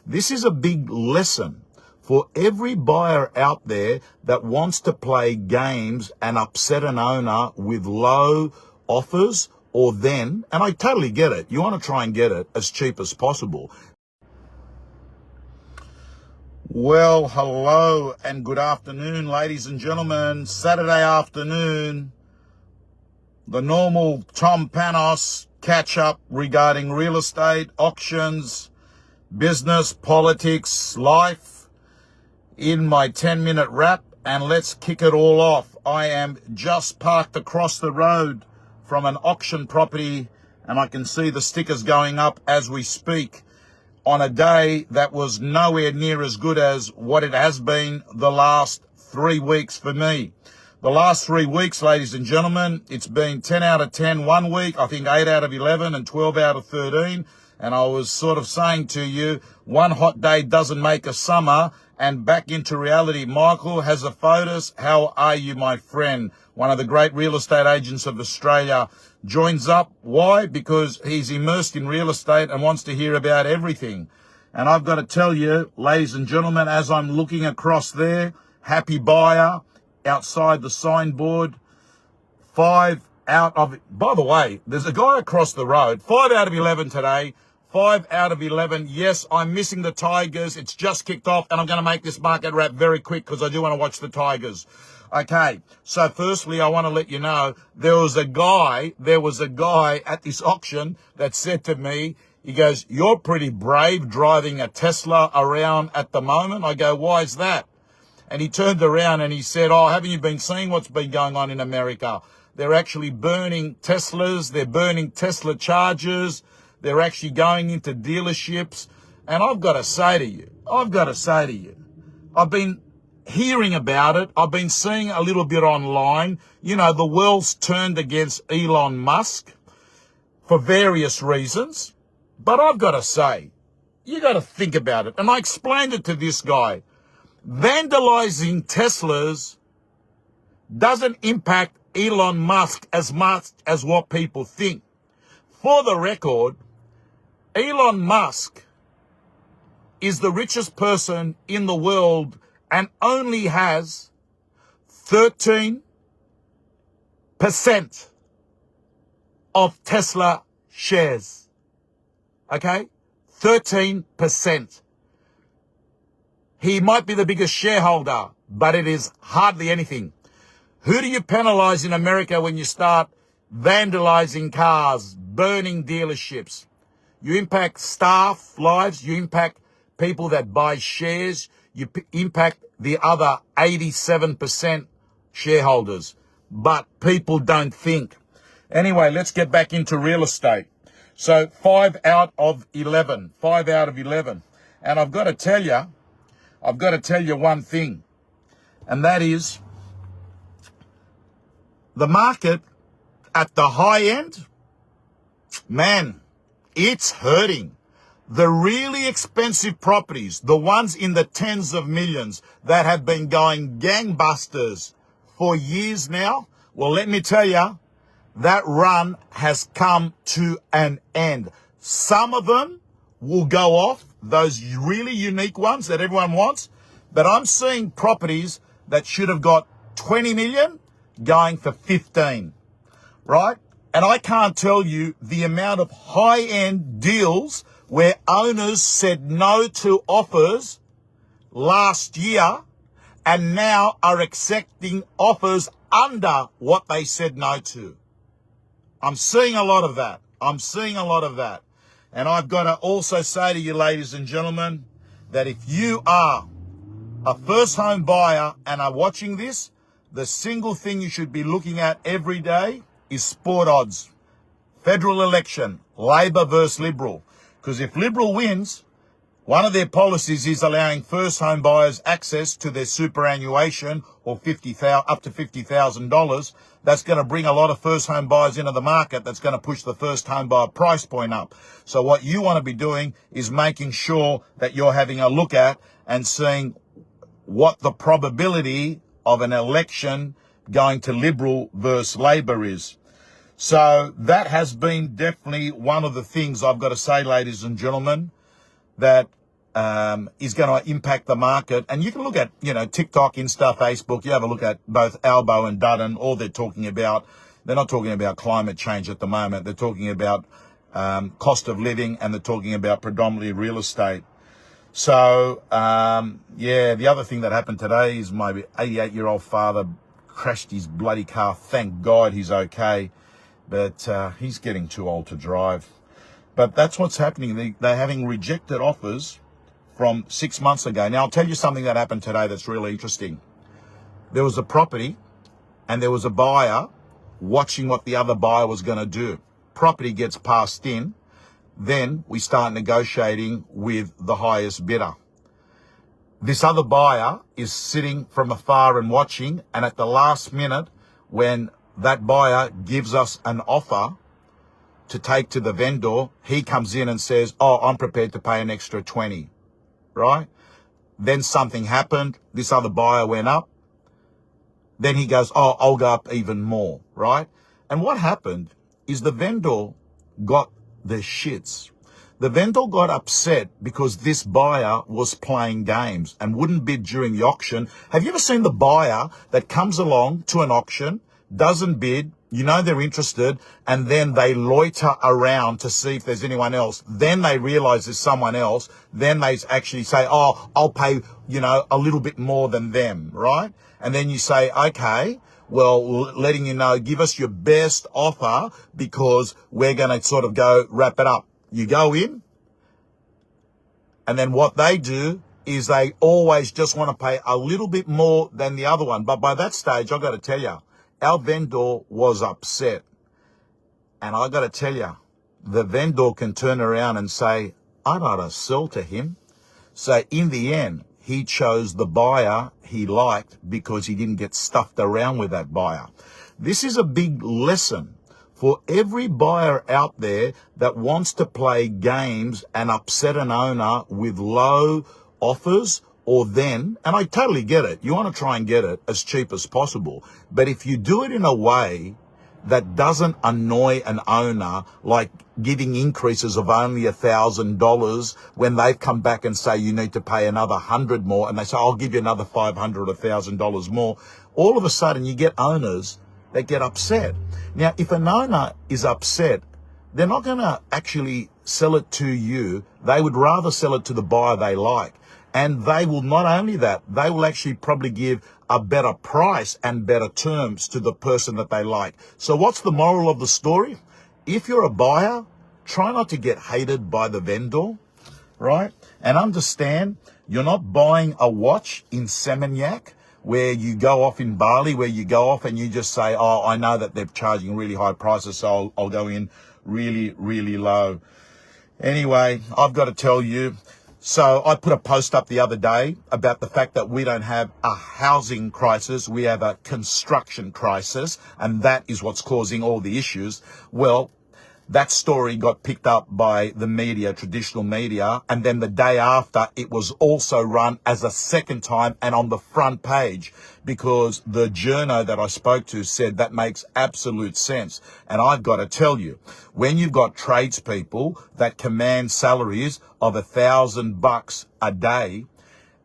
This is a big lesson for every buyer out there that wants to play games and upset an owner with low offers, or then, and I totally get it, you want to try and get it as cheap as possible. Well, hello and good afternoon, ladies and gentlemen. Saturday afternoon, the normal Tom Panos catch-up regarding real estate, auctions, business, politics, life, in my 10-minute wrap, and let's kick it all off. I am just parked across the road from an auction property, and I can see the stickers going up as we speak on a day that was nowhere near as good as what it has been the last 3 weeks for me. The last 3 weeks, ladies and gentlemen, it's been 10 out of 10 one week, I think 8 out of 11 and 12 out of 13. And I was sort of saying to you, one hot day doesn't make a summer. And back into reality, Michael Hazafotis, how are you, my friend? One of the great real estate agents of Australia joins up. Why? Because he's immersed in real estate and wants to hear about everything. And I've got to tell you, ladies and gentlemen, as I'm looking across there, happy buyer outside the signboard, 5 out of, by the way, there's a guy across the road, 5 out of 11 today, 5 out of 11. Yes, I'm missing the Tigers. It's just kicked off, and I'm going to make this market wrap very quick because I do want to watch the Tigers. Okay, so firstly, I want to let you know there was a guy at this auction that said to me, he goes, "You're pretty brave driving a Tesla around at the moment." I go, "Why is that?" And he turned around and he said, "Oh, haven't you been seeing what's been going on in America? They're actually burning Teslas. They're burning Tesla chargers. They're actually going into dealerships." And I've got to say to you, I've been hearing about it. I've been seeing a little bit online. You know, the world's turned against Elon Musk for various reasons. But I've got to say, you got to think about it. And I explained it to this guy. Vandalizing Teslas doesn't impact Elon Musk as much as what people think. For the record, Elon Musk is the richest person in the world and only has 13% of Tesla shares. Okay? 13%. He might be the biggest shareholder, but it is hardly anything. Who do you penalize in America when you start vandalizing cars, burning dealerships? You impact staff lives, you impact people that buy shares, you impact the other 87% shareholders. But people don't think. Anyway, let's get back into real estate. So 5 out of 11. And I've got to tell you one thing, and that is the market at the high end, man, it's hurting. The really expensive properties, the ones in the tens of millions that have been going gangbusters for years now, well, let me tell you, that run has come to an end. Some of them will go off, those really unique ones that everyone wants, but I'm seeing properties that should have got 20 million going for 15, right? And I can't tell you the amount of high-end deals where owners said no to offers last year and now are accepting offers under what they said no to. I'm seeing a lot of that. And I've got to also say to you, ladies and gentlemen, that if you are a first home buyer and are watching this, the single thing you should be looking at every day is sport odds. Federal election, Labor versus Liberal. Because if Liberal wins, one of their policies is allowing first home buyers access to their superannuation or up to $50,000. That's going to bring a lot of first home buyers into the market. That's going to push the first home buyer price point up. So what you want to be doing is making sure that you're having a look at and seeing what the probability of an election going to Liberal versus Labor is. So that has been definitely one of the things I've got to say, ladies and gentlemen, that is going to impact the market. And you can look at, TikTok, Insta, Facebook. You have a look at both Albo and Dutton. All they're talking about, they're not talking about climate change at the moment. They're talking about cost of living, and they're talking about predominantly real estate. So, the other thing that happened today is my 88-year-old father crashed his bloody car. Thank God he's okay. But he's getting too old to drive. But that's what's happening. They're having rejected offers from 6 months ago. Now, I'll tell you something that happened today that's really interesting. There was a property and there was a buyer watching what the other buyer was going to do. Property gets passed in. Then we start negotiating with the highest bidder. This other buyer is sitting from afar and watching. And at the last minute, when that buyer gives us an offer to take to the vendor, he comes in and says, "Oh, I'm prepared to pay an extra 20, right? Then something happened. This other buyer went up. Then he goes, "Oh, I'll go up even more," right? And what happened is the vendor got the shits. The vendor got upset because this buyer was playing games and wouldn't bid during the auction. Have you ever seen the buyer that comes along to an auction, doesn't bid, they're interested, and then they loiter around to see if there's anyone else. Then they realize there's someone else. Then they actually say, "Oh, I'll pay, a little bit more than them," right? And then you say, "Okay, well, letting you know, give us your best offer because we're going to sort of go wrap it up." You go in, and then what they do is they always just want to pay a little bit more than the other one. But by that stage, I've got to tell you, our vendor was upset. And I got to tell you, the vendor can turn around and say, "I'd rather sell to him." So in the end, he chose the buyer he liked because he didn't get stuffed around with that buyer. This is a big lesson for every buyer out there that wants to play games and upset an owner with low offers. Or then, and I totally get it, you want to try and get it as cheap as possible. But if you do it in a way that doesn't annoy an owner, like giving increases of only $1,000 when they've come back and say you need to pay another 100 more, and they say, "I'll give you another 500 or $1,000 more," all of a sudden you get owners that get upset. Now, if an owner is upset, they're not going to actually sell it to you. They would rather sell it to the buyer they like. And they will not only that, they will actually probably give a better price and better terms to the person that they like. So what's the moral of the story? If you're a buyer, try not to get hated by the vendor, right? And understand you're not buying a watch in Seminyak where you go off in Bali, where you go off and you just say, "Oh, I know that they're charging really high prices, so I'll go in really, really low." Anyway, I've got to tell you, so I put a post up the other day about the fact that we don't have a housing crisis, we have a construction crisis, and that is what's causing all the issues. Well, that story got picked up by the media, traditional media, and then the day after it was also run as a second time and on the front page, because the journo that I spoke to said that makes absolute sense. And I've got to tell you, when you've got tradespeople that command salaries of $1,000 a day,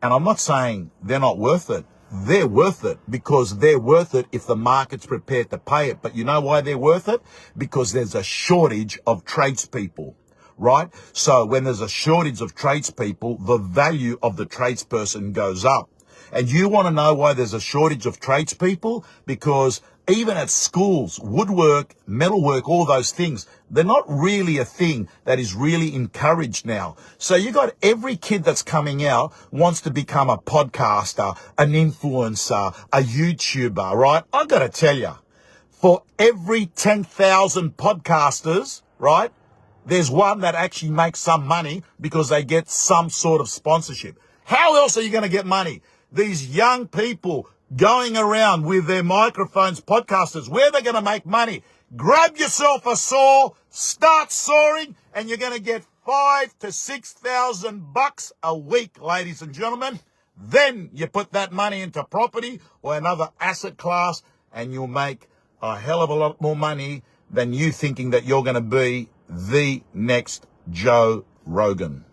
and I'm not saying they're not worth it, they're worth it, because they're worth it if the market's prepared to pay it. But you know why they're worth it? Because there's a shortage of tradespeople, right? So when there's a shortage of tradespeople, the value of the tradesperson goes up. And you want to know why there's a shortage of tradespeople? Because even at schools, woodwork, metalwork, all those things, they're not really a thing that is really encouraged now. So you got every kid that's coming out wants to become a podcaster, an influencer, a YouTuber, right? I got to tell you, for every 10,000 podcasters, right, there's one that actually makes some money because they get some sort of sponsorship. How else are you going to get money? These young people going around with their microphones, podcasters, where they're going to make money. Grab yourself a saw, start sawing, and you're going to get $5,000 to $6,000 a week, ladies and gentlemen. Then you put that money into property or another asset class, and you'll make a hell of a lot more money than you thinking that you're going to be the next Joe Rogan.